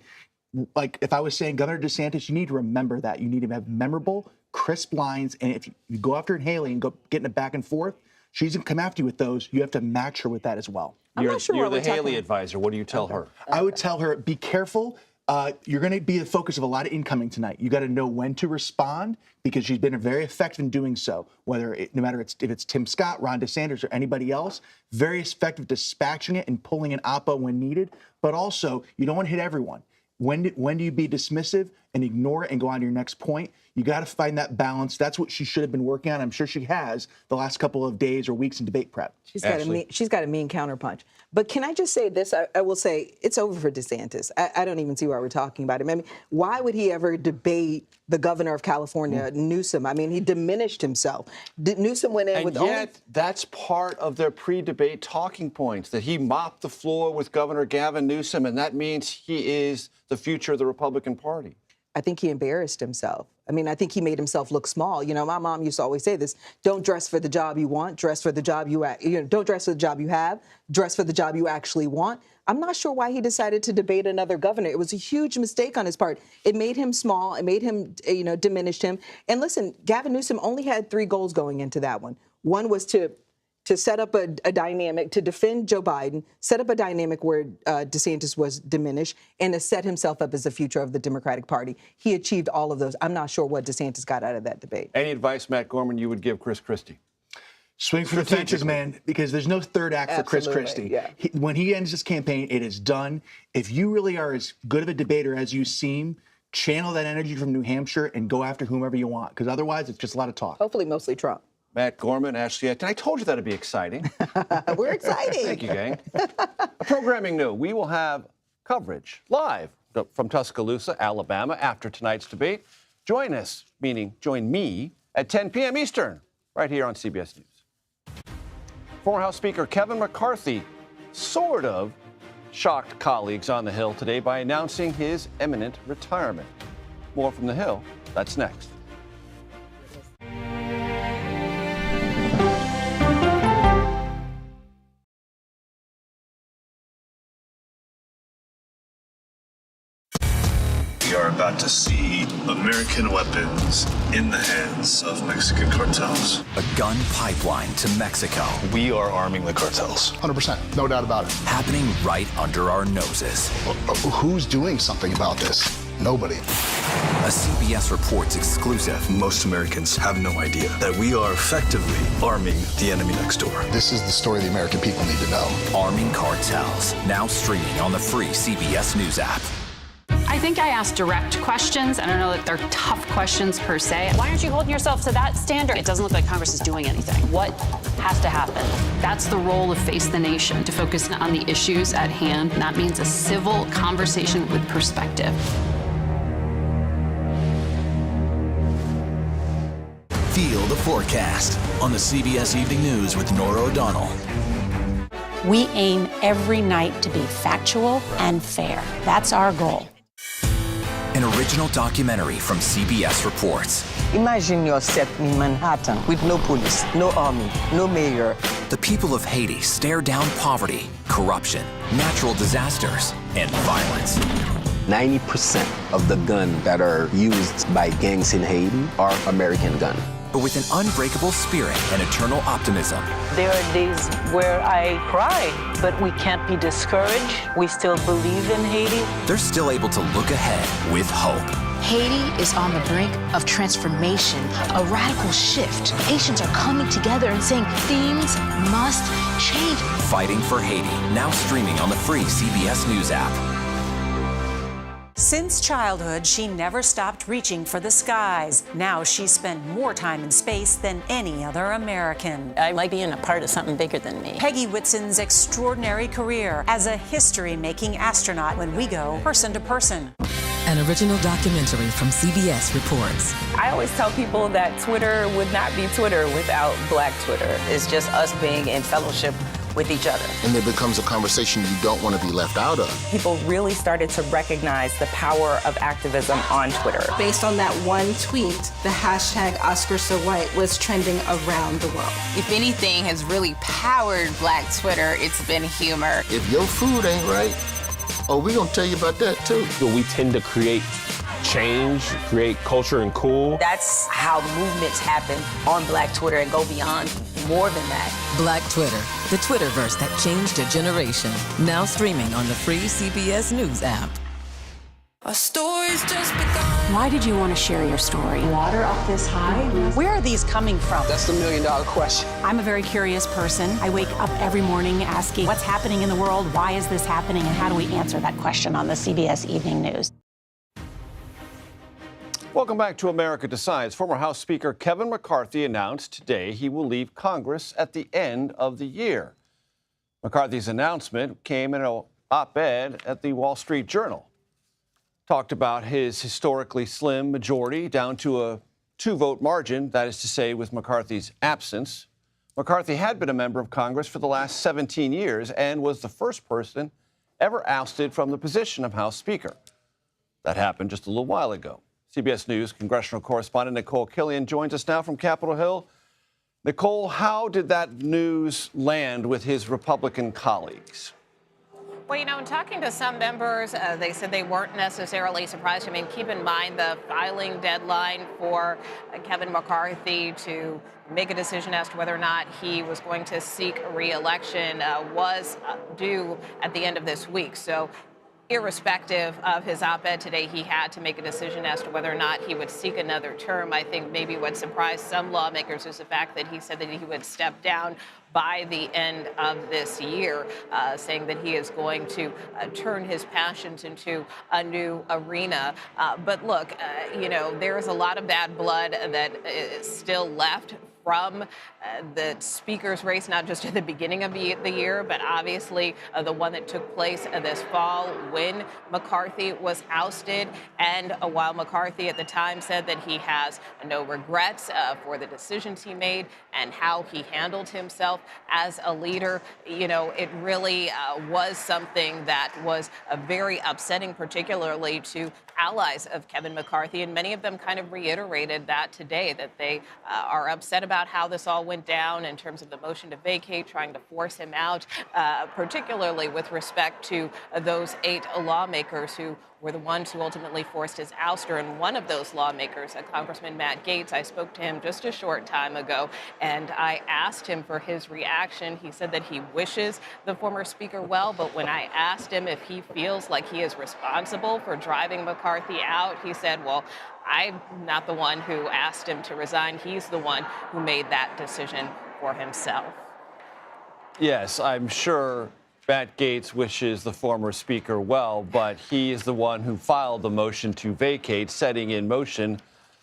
Like if I was saying Governor DeSantis, you need to remember that. You need to have memorable, crisp lines. And if you go after Haley and go getting it back and forth, she's going to come after you with those. You have to match her with that as well. You're the Haley advisor. What do you tell her? I would tell her, be careful. You're going to be the focus of a lot of incoming tonight. You got to know when to respond because she's been very effective in doing so. No matter if it's Tim Scott, Ron DeSantis, or anybody else, very effective dispatching it and pulling an oppo when needed. But also, you don't want to hit everyone. When do you be dismissive and ignore it and go on to your next point? You got to find that balance. That's what she should have been working on. I'm sure she has the last couple of days or weeks in debate prep. She's got a mean counterpunch. But can I just say this? I will say it's over for DeSantis. I don't even see why we're talking about him. I mean, why would he ever debate the governor of California, Newsom? I mean, he diminished himself. Newsom went in with that's part of their pre-debate talking points, that he mopped the floor with Governor Gavin Newsom, and that means he is the future of the Republican Party. I think he embarrassed himself. I mean, I think he made himself look small. My mom used to always say this: don't dress for the job you want, dress for the job don't dress for the job you have, dress for the job you actually want. I'm not sure why he decided to debate another governor. It was a huge mistake on his part. It made him small. It made him, diminished him. And listen, Gavin Newsom only had 3 goals going into that one. One was to set up a dynamic, to defend Joe Biden, set up a dynamic where DeSantis was diminished, and to set himself up as the future of the Democratic Party. He achieved all of those. I'm not sure what DeSantis got out of that debate. Any advice, Matt Gorman, you would give Chris Christie? Swing for the fences, man, because there's no third act for Chris Christie. Yeah. When he ends this campaign, it is done. If you really are as good of a debater as you seem, channel that energy from New Hampshire and go after whomever you want, because otherwise it's just a lot of talk. Hopefully mostly Trump. Matt Gorman, Ashley, I told you that'd be exciting. We're excited. Thank you, gang. A programming note: we will have coverage live from Tuscaloosa, Alabama, after tonight's debate. Join us, meaning join me, at 10 p.m. Eastern, right here on CBS News. Former House Speaker Kevin McCarthy sort of shocked colleagues on the Hill today by announcing his imminent retirement. More from the Hill. That's next. We are about to see American weapons in the hands of Mexican cartels. A gun pipeline to Mexico. We are arming the cartels. 100%, no doubt about it. Happening right under our noses. Who's doing something about this? Nobody. A CBS Reports exclusive. Most Americans have no idea that we are effectively arming the enemy next door. This is the story the American people need to know. Arming cartels. Now streaming on the free CBS News app. I think I asked direct questions. I don't know that they're tough questions per se. Why aren't you holding yourself to that standard? It doesn't look like Congress is doing anything. What has to happen? That's the role of Face the Nation, to focus on the issues at hand. And that means a civil conversation with perspective. Feel the forecast on the CBS Evening News with Norah O'Donnell. We aim every night to be factual and fair. That's our goal. An original documentary from CBS Reports. Imagine yourself in Manhattan with no police, no army, no mayor. The people of Haiti stare down poverty, corruption, natural disasters, and violence. 90% of the guns that are used by gangs in Haiti are American guns. But with an unbreakable spirit and eternal optimism. There are days where I cry, but we can't be discouraged. We still believe in Haiti. They're still able to look ahead with hope. Haiti is on the brink of transformation, a radical shift. Nations are coming together and saying things must change. Fighting for Haiti, now streaming on the free CBS News app. Since childhood, she never stopped reaching for the skies. Now she's spent more time in space than any other American. I like being a part of something bigger than me. Peggy Whitson's extraordinary career as a history-making astronaut when we go person to person. An original documentary from CBS Reports. I always tell people that Twitter would not be Twitter without Black Twitter. It's just us being in fellowship with each other. And it becomes a conversation you don't want to be left out of. People really started to recognize the power of activism on Twitter. Based on that one tweet, the hashtag #OscarSoWhite was trending around the world. If anything has really powered Black Twitter, it's been humor. If your food ain't right, we're going to tell you about that too. We tend to create change, create culture and cool. That's how movements happen on Black Twitter and go beyond more than that. Black Twitter, the Twitterverse that changed a generation. Now streaming on the free CBS News app. Our story's just begun. Why did you want to share your story? Water up this high? Where are these coming from? That's the million-dollar question. I'm a very curious person. I wake up every morning asking what's happening in the world, why is this happening, and how do we answer that question on the CBS Evening News? Welcome back to America Decides. Former House Speaker Kevin McCarthy announced today he will leave Congress at the end of the year. McCarthy's announcement came in an op-ed at the Wall Street Journal. Talked about his historically slim majority down to a 2-vote margin, that is to say, with McCarthy's absence. McCarthy had been a member of Congress for the last 17 years and was the first person ever ousted from the position of House Speaker. That happened just a little while ago. CBS News congressional correspondent Nicole Killian joins us now from Capitol Hill. Nicole, how did that news land with his Republican colleagues? Well, you know, in talking to some members, they said they weren't necessarily surprised. I mean, keep in mind the filing deadline for Kevin McCarthy to make a decision as to whether or not he was going to seek re-election was due at the end of this week. So irrespective of his op-ed today, he had to make a decision as to whether or not he would seek another term. I think maybe what surprised some lawmakers is the fact that he said that he would step down by the end of this year, saying that he is going to turn his passions into a new arena. But look, you know, there is a lot of bad blood that is still left from the speaker's race, not just at the beginning of the year, but obviously the one that took place this fall when McCarthy was ousted. And while McCarthy at the time said that he has no regrets for the decisions he made and how he handled himself as a leader, you know, it really was something that was very upsetting, particularly to allies of Kevin McCarthy. And many of them kind of reiterated that today, that they are upset about how this all went down in terms of the motion to vacate, trying to force him out, particularly with respect to those 8 lawmakers who were the ones who ultimately forced his ouster. And one of those lawmakers, Congressman Matt Gaetz, I spoke to him just a short time ago, and I asked him for his reaction. He said that he wishes the former speaker well, but when I asked him if he feels like he is responsible for driving McCarthy out, he said, well, I'm not the one who asked him to resign. He's the one who made that decision for himself. Yes, I'm sure Matt Gaetz wishes the former speaker well, but he is the one who filed the motion to vacate, setting in motion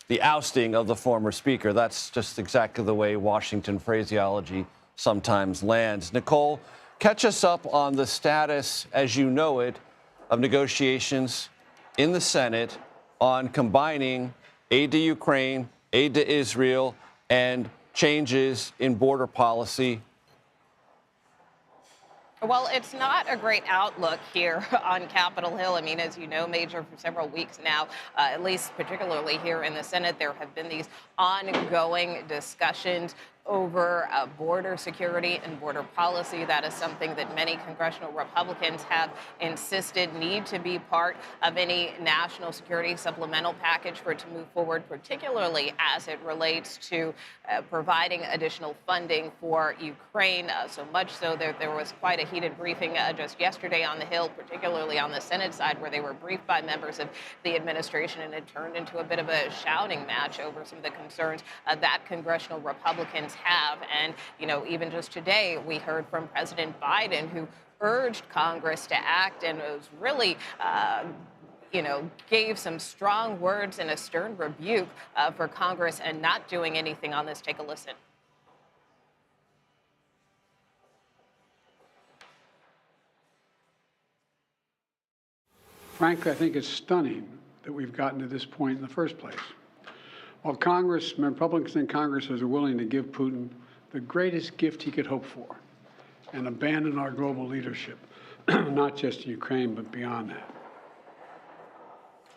the ousting of the former speaker. That's just exactly the way Washington phraseology sometimes lands. Nicole, catch us up on the status, as you know it, of negotiations in the Senate on combining aid to Ukraine, aid to Israel, and changes in border policy. Well, it's not a great outlook here on Capitol Hill. I mean, as you know, Major, for several weeks now, at least particularly here in the Senate, there have been these ongoing discussions over border security and border policy. That is something that many congressional Republicans have insisted need to be part of any national security supplemental package for it to move forward, particularly as it relates to providing additional funding for Ukraine. So much so that there was quite a heated briefing just yesterday on the Hill, particularly on the Senate side, where they were briefed by members of the administration, and it turned into a bit of a shouting match over some of the concerns that congressional Republicans have. And, you know, even just today, we heard from President Biden, who urged Congress to act and was really gave some strong words and a stern rebuke for Congress and not doing anything on this. Take a listen. Frankly, I think it's stunning that we've gotten to this point in the first place. While Congress, Republicans in Congress are willing to give Putin the greatest gift he could hope for and abandon our global leadership, not just in Ukraine, but beyond that.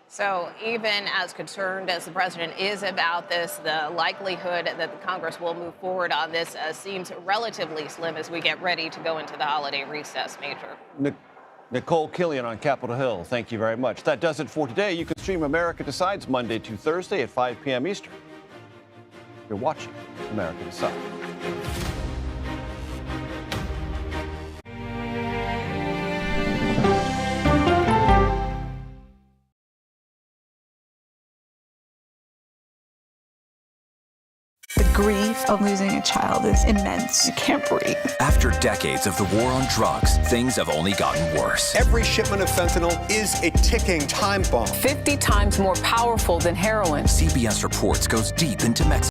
So even as concerned as the president is about this, the likelihood that the Congress will move forward on this seems relatively slim as we get ready to go into the holiday recess, Major. Nicole Killian on Capitol Hill, thank you very much. That does it for today. You can stream America Decides Monday to Thursday at 5 p.m. Eastern. You're watching America Decides. The grief of losing a child is immense. You can't breathe. After decades of the war on drugs, things have only gotten worse. Every shipment of fentanyl is a ticking time bomb. 50 times more powerful than heroin. CBS Reports goes deep into Mexico.